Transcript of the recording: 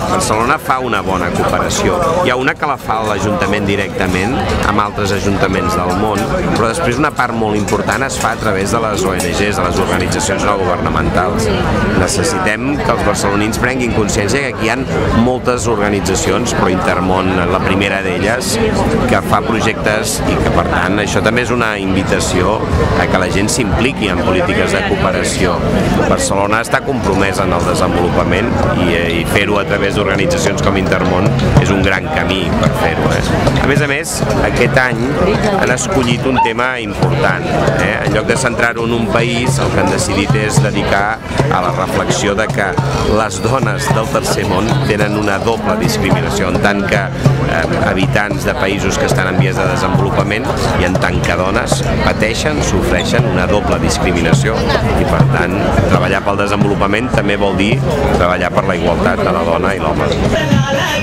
Barcelona fa una bona cooperació. Hi ha una que la fa l'Ajuntament directament amb altres ajuntaments del món, però després una part molt important es fa a través de les ONGs, de les organitzacions no governamentals. Necessitem que els barcelonins prenguin consciència que aquí hi ha moltes organitzacions, però Intermón, la primera d'elles, que fa projectes i que, per tant, això també és una invitació a que la gent s'impliqui en polítiques de cooperació. Barcelona està compromesa en el desenvolupament i fer-ho a través d'organitzacions com Intermón és un gran camí per fer-ho. A més, aquest any han escollit un tema important. En lloc de centrar-ho en un país, el que han decidit és dedicar a la reflexió de que les dones del tercer món tenen una doble discriminació, en tant que habitants de països que estan en vies de desenvolupament i en tant que dones pateixen, sofreixen una doble discriminació i, per tant, treballar pel desenvolupament també vol dir treballar per la igualtat de la dona i l'home.